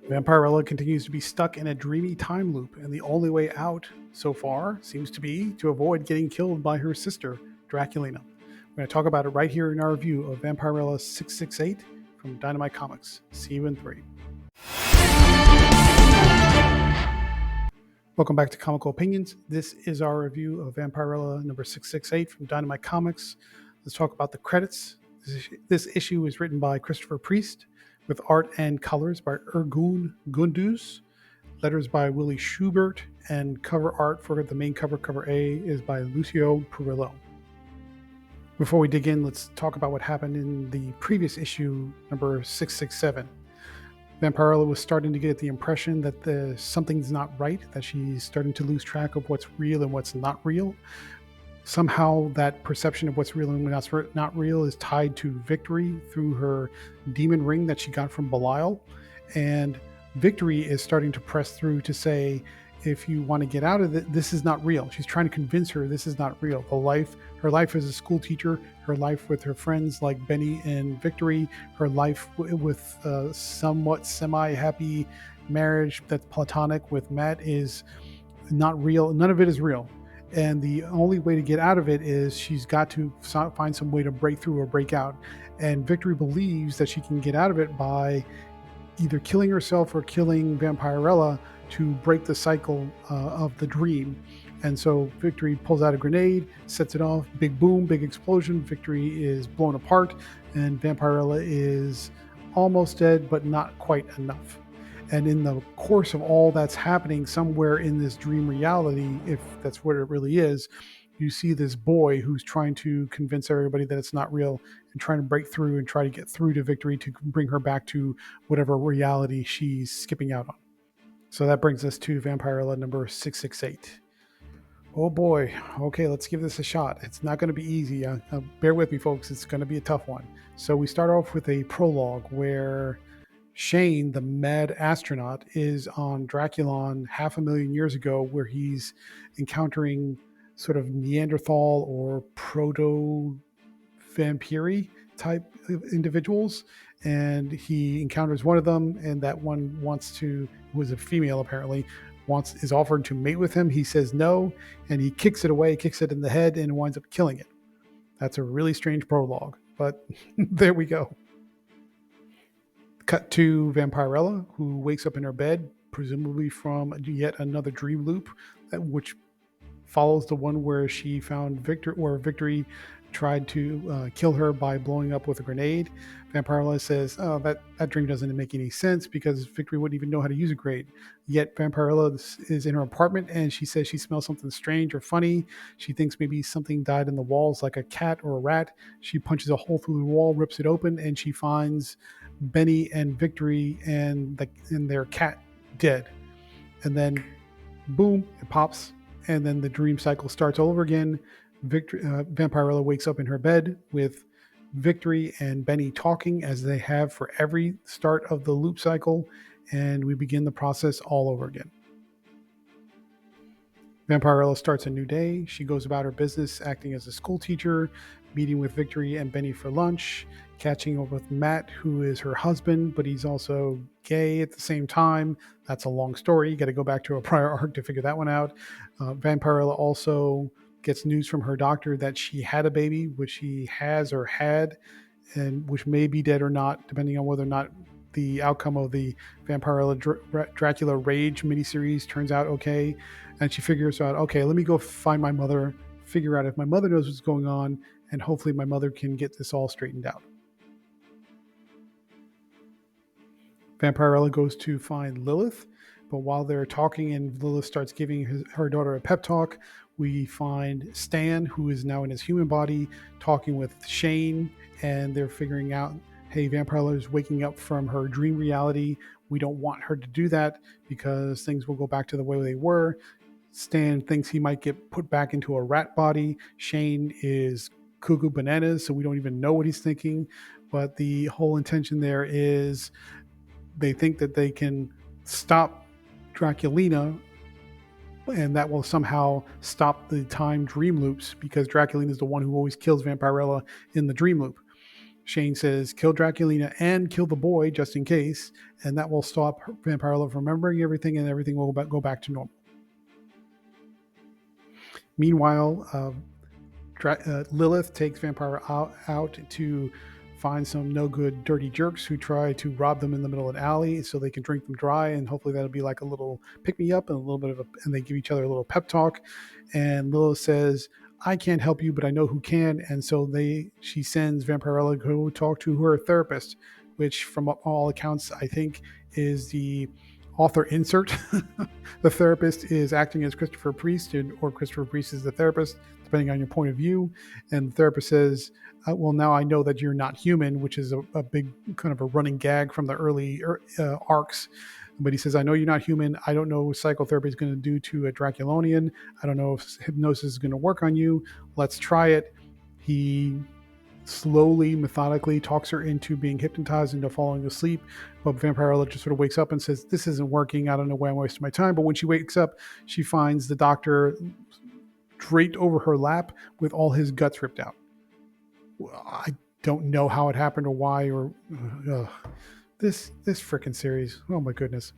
Vampirella continues to be stuck in a dreamy time loop, and the only way out so far seems to be to avoid getting killed by her sister, Draculina. We're going to talk about it right here in our review of Vampirella 668 from Dynamite Comics. See you in 3. Welcome back to Comical Opinions. This is our review of Vampirella number 668 from Dynamite Comics. Let's talk about the credits. This issue is written by Christopher Priest, with art and colors by Ergun Gunduz, letters by Willie Schubert, and cover art for the main cover, cover A, is by Lucio Perillo. Before we dig in, let's talk about what happened in the previous issue, number 667. Vampirella was starting to get the impression that something's not right, that she's starting to lose track of what's real and what's not real. Somehow that perception of what's real and what's not real is tied to Victory through her demon ring that she got from Belial. And Victory is starting to press through to say, if you want to get out of it, this is not real. She's trying to convince her this is not real. Her life as a school teacher, her life with her friends like Benny and Victory, her life with a somewhat semi-happy marriage that's platonic with Matt is not real. None of it is real. And the only way to get out of it is she's got to find some way to break through or break out. And Victory believes that she can get out of it by either killing herself or killing Vampirella to break the cycle of the dream. And so Victory pulls out a grenade, sets it off, big boom, big explosion. Victory is blown apart, and Vampirella is almost dead, but not quite enough. And in the course of all that's happening, somewhere in this dream reality, if that's what it really is, you see this boy who's trying to convince everybody that it's not real and trying to break through and try to get through to Victory to bring her back to whatever reality she's skipping out on. So that brings us to Vampirella number 668. Oh boy. Okay, let's give this a shot. It's not going to be easy. Bear with me, folks. It's going to be a tough one. So we start off with a prologue where Shane, the mad astronaut, is on Draculon 500,000 years ago, where he's encountering sort of Neanderthal or proto-vampiri type individuals. And he encounters one of them, and that one was a female apparently, is offered to mate with him. He says no, and he kicks it away, kicks it in the head, and winds up killing it. That's a really strange prologue, but there we go. Cut to Vampirella, who wakes up in her bed, presumably from yet another dream loop, which follows the one where she found Victory tried to kill her by blowing up with a grenade. Vampirella says, "Oh, that dream doesn't make any sense because Victory wouldn't even know how to use a grenade." Yet Vampirella is in her apartment and she says she smells something strange or funny. She thinks maybe something died in the walls, like a cat or a rat. She punches a hole through the wall, rips it open, and she finds Benny and Victory and their cat dead. And then, boom, it pops, and then the dream cycle starts all over again. Vampirella wakes up in her bed with Victory and Benny talking, as they have for every start of the loop cycle, and we begin the process all over again. Vampirella starts a new day. She goes about her business acting as a school teacher, meeting with Victory and Benny for lunch, catching up with Matt, who is her husband, but he's also gay at the same time. That's a long story. You got to go back to a prior arc to figure that one out. Vampirella also gets news from her doctor that she had a baby, which she has or had, and which may be dead or not, depending on whether or not the outcome of the Vampirella Dracula Rage miniseries turns out okay. And she figures out, okay, let me go find my mother, figure out if my mother knows what's going on, and hopefully my mother can get this all straightened out. Vampirella goes to find Lilith, but while they're talking and Lilith starts giving her daughter a pep talk, we find Stan, who is now in his human body, talking with Shane, and they're figuring out, hey, Vampirella is waking up from her dream reality. We don't want her to do that because things will go back to the way they were. Stan thinks he might get put back into a rat body. Shane is cuckoo bananas, so we don't even know what he's thinking. But the whole intention there is they think that they can stop Draculina, and that will somehow stop the time dream loops, because Draculina is the one who always kills Vampirella in the dream loop. Shane says, kill Draculina and kill the boy just in case, and that will stop Vampirella from remembering everything, and everything will go back to normal. Meanwhile, Lilith takes Vampire out to find some no good dirty jerks who try to rob them in the middle of an alley so they can drink them dry, and hopefully that'll be like a little pick me up and a little bit of and they give each other a little pep talk. And Lilith says, I can't help you, but I know who can. And so she sends Vampirella to go talk to her therapist, which from all accounts I think is the author insert. The therapist is acting as Christopher Priest, or Christopher Priest is the therapist, depending on your point of view. And the therapist says, well, now I know that you're not human, which is a big kind of a running gag from the early arcs. But he says, I know you're not human. I don't know what psychotherapy is going to do to a Draculonian. I don't know if hypnosis is going to work on you. Let's try it. He slowly, methodically talks her into being hypnotized into falling asleep. But Vampirella just sort of wakes up and says, this isn't working. I don't know why I'm wasting my time. But when she wakes up, she finds the doctor draped over her lap with all his guts ripped out. I don't know how it happened or why, or this freaking series. Oh my goodness.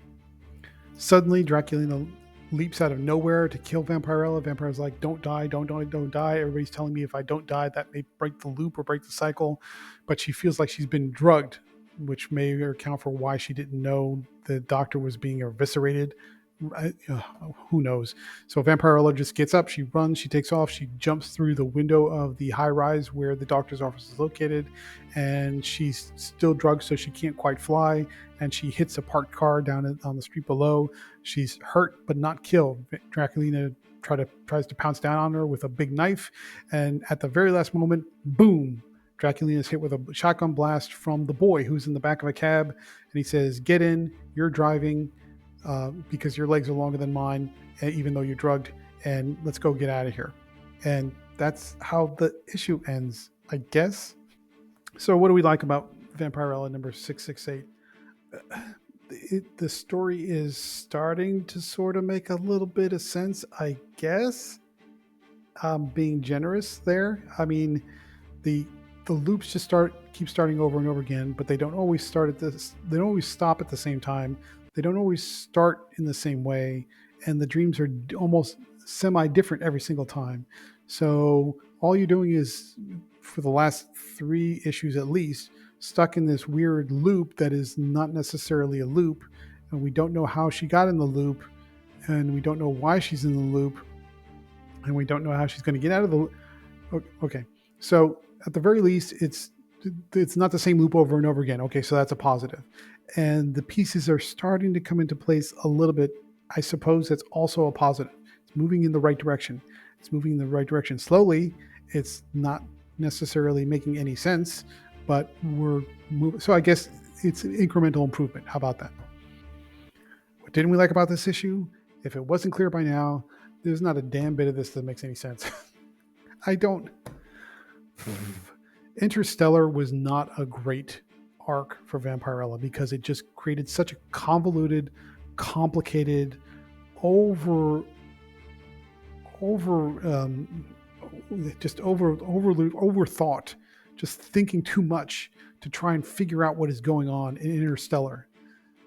Suddenly, Draculina leaps out of nowhere to kill Vampirella. Vampirella's like, don't die, don't die. Everybody's telling me if I don't die, that may break the loop or break the cycle. But she feels like she's been drugged, which may account for why she didn't know the doctor was being eviscerated. Who knows? So Vampirella just gets up, she runs, she takes off, she jumps through the window of the high rise where the doctor's office is located, and she's still drugged, so she can't quite fly, and she hits a parked car down on the street below. She's hurt but not killed. Draculina tries to pounce down on her with a big knife, and at the very last moment, boom, Draculina is hit with a shotgun blast from the boy who's in the back of a cab, and he says, get in, you're driving, because your legs are longer than mine, even though you're drugged, and let's go get out of here. And that's how the issue ends, I guess. So what do we like about Vampirella number 668? The story is starting to sort of make a little bit of sense, I guess. Being generous there. I mean, the loops just keep starting over and over again, but they don't always start at this. They don't always stop at the same time. They don't always start in the same way, and the dreams are almost semi-different every single time. So all you're doing is, for the last 3 issues at least, stuck in this weird loop that is not necessarily a loop, and we don't know how she got in the loop, and we don't know why she's in the loop, and we don't know how she's going to get out of the loop. Okay, so at the very least, it's not the same loop over and over again. Okay, so that's a positive. And the pieces are starting to come into place a little bit. I suppose that's also a positive. It's moving in the right direction. It's moving in the right direction slowly. It's not necessarily making any sense, but we're moving. So I guess it's an incremental improvement. How about that? What didn't we like about this issue? If it wasn't clear by now, there's not a damn bit of this that makes any sense. I don't. Interstellar was not a great arc for Vampirella because it just created such a convoluted, complicated, overthought, just thinking too much to try and figure out what is going on in Interstellar.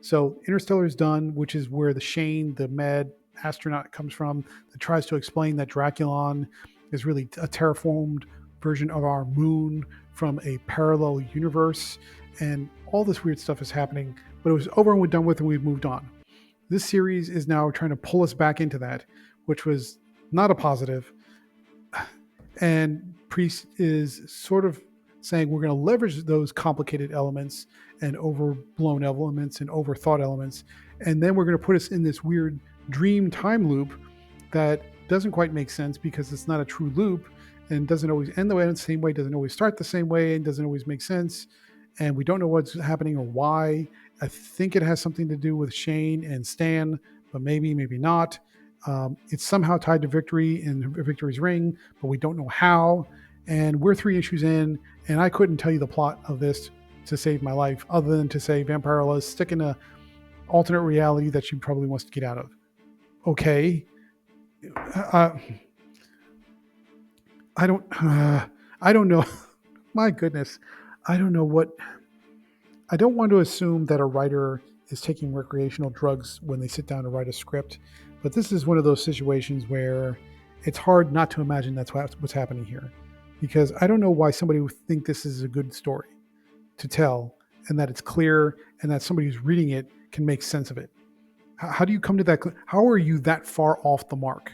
So Interstellar is done, which is where the Shane, the mad astronaut, comes from, that tries to explain that Draculon is really a terraformed version of our moon from a parallel universe, and all this weird stuff is happening, but it was over and we're done with and we've moved on. This series is now trying to pull us back into that, which was not a positive. And Priest is sort of saying we're going to leverage those complicated elements and overblown elements and overthought elements, and then we're going to put us in this weird dream time loop that doesn't quite make sense because it's not a true loop and doesn't always end the same way, doesn't always start the same way, and doesn't always make sense. And we don't know what's happening or why. I think it has something to do with Shane and Stan, but maybe not. It's somehow tied to Victory and Victory's ring, but we don't know how. And we're 3 issues in, and I couldn't tell you the plot of this to save my life, other than to say Vampirella is stuck in a alternate reality that she probably wants to get out of. Okay. I don't know. My goodness. I don't know what. I don't want to assume that a writer is taking recreational drugs when they sit down to write a script, but this is one of those situations where it's hard not to imagine that's what's happening here, because I don't know why somebody would think this is a good story to tell and that it's clear and that somebody who's reading it can make sense of it. How do you come to that? How are you that far off the mark?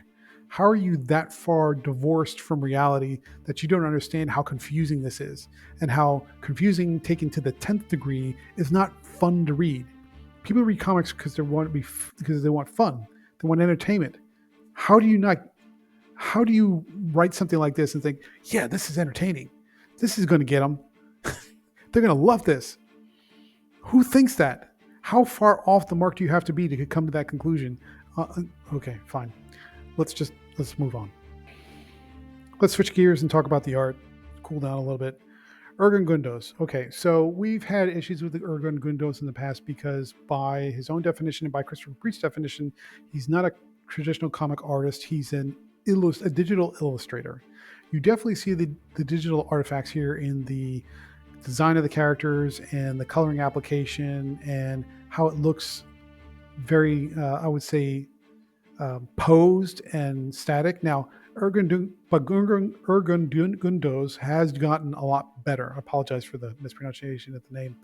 How are you that far divorced from reality that you don't understand how confusing this is, and how confusing taken to the 10th degree is not fun to read? People read comics because because they want fun, they want entertainment. How do you not? How do you write something like this and think, yeah, this is entertaining? This is going to get them. They're going to love this. Who thinks that? How far off the mark do you have to be to come to that conclusion? Okay, fine. Let's move on. Let's switch gears and talk about the art. Cool down a little bit. Ergun Gundos. Okay, so we've had issues with the Ergun Gundos in the past because, by his own definition and by Christopher Priest's definition, he's not a traditional comic artist. He's a digital illustrator. You definitely see the digital artifacts here in the design of the characters and the coloring application and how it looks very, I would say, posed and static. Now, Ergun Gundos has gotten a lot better. I apologize for the mispronunciation of the name.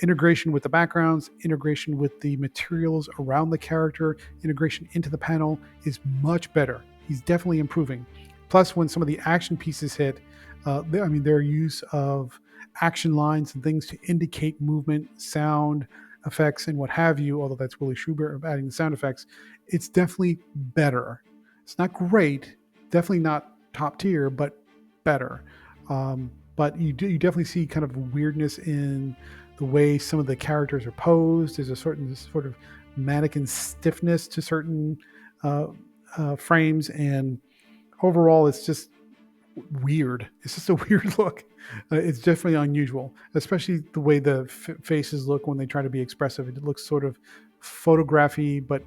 Integration with the backgrounds, integration with the materials around the character, integration into the panel is much better. He's definitely improving. Plus, when some of the action pieces hit, their use of action lines and things to indicate movement, sound effects, and what have you, although that's Willie Schubert of adding the sound effects, it's definitely better. It's not great, definitely not top tier, but better. But you definitely see kind of weirdness in the way some of the characters are posed. There's a certain sort of mannequin stiffness to certain frames, and overall, it's just weird. It's just a weird look. It's definitely unusual, especially the way the faces look when they try to be expressive. It looks sort of photography, but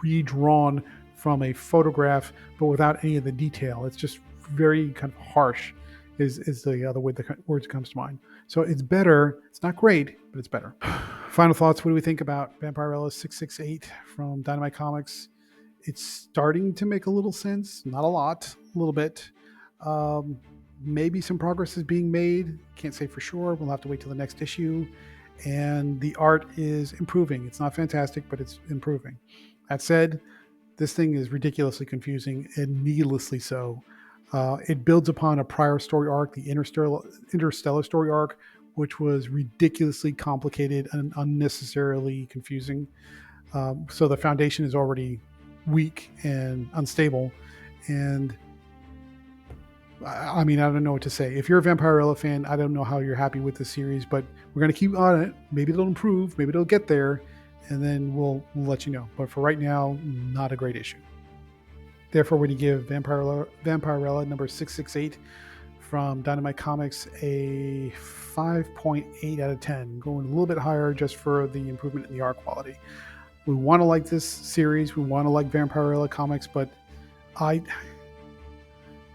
redrawn from a photograph, but without any of the detail. It's just very kind of harsh. Is the other way the words comes to mind. So it's better. It's not great, but it's better. Final thoughts. What do we think about Vampirella 668 from Dynamite Comics? It's starting to make a little sense. Not a lot, a little bit. Maybe some progress is being made. Can't say for sure. We'll have to wait till the next issue. And the art is improving. It's not fantastic, but it's improving. That said, this thing is ridiculously confusing and needlessly so. It builds upon a prior story arc, the Interstellar story arc, which was ridiculously complicated and unnecessarily confusing. So the foundation is already weak and unstable. And I mean, I don't know what to say. If you're a Vampirella fan, I don't know how you're happy with this series, but we're going to keep on it. Maybe it'll improve. Maybe it'll get there. And then we'll let you know. But for right now, not a great issue. Therefore, we're going to give Vampirella number 668 from Dynamite Comics a 5.8 out of 10, going a little bit higher just for the improvement in the art quality. We want to like this series. We want to like Vampirella comics, but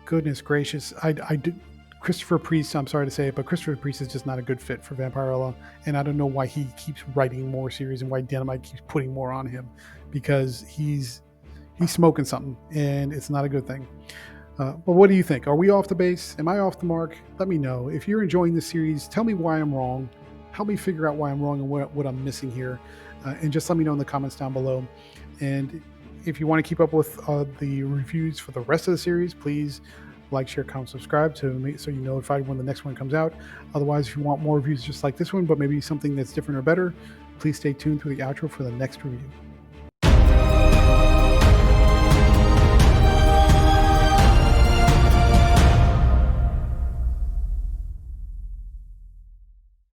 goodness gracious, Christopher Priest, I'm sorry to say it, but Christopher Priest is just not a good fit for Vampirella, and I don't know why he keeps writing more series and why Dynamite keeps putting more on him, because he's smoking something, and it's not a good thing. But what do you think? Are we off the base? Am I off the mark? Let me know. If you're enjoying this series, tell me why I'm wrong. Help me figure out why I'm wrong and what I'm missing here. And just let me know in the comments down below. And if you want to keep up with the reviews for the rest of the series, please like, share, comment, subscribe so you're notified when the next one comes out. Otherwise, if you want more reviews just like this one, but maybe something that's different or better, please stay tuned through the outro for the next review.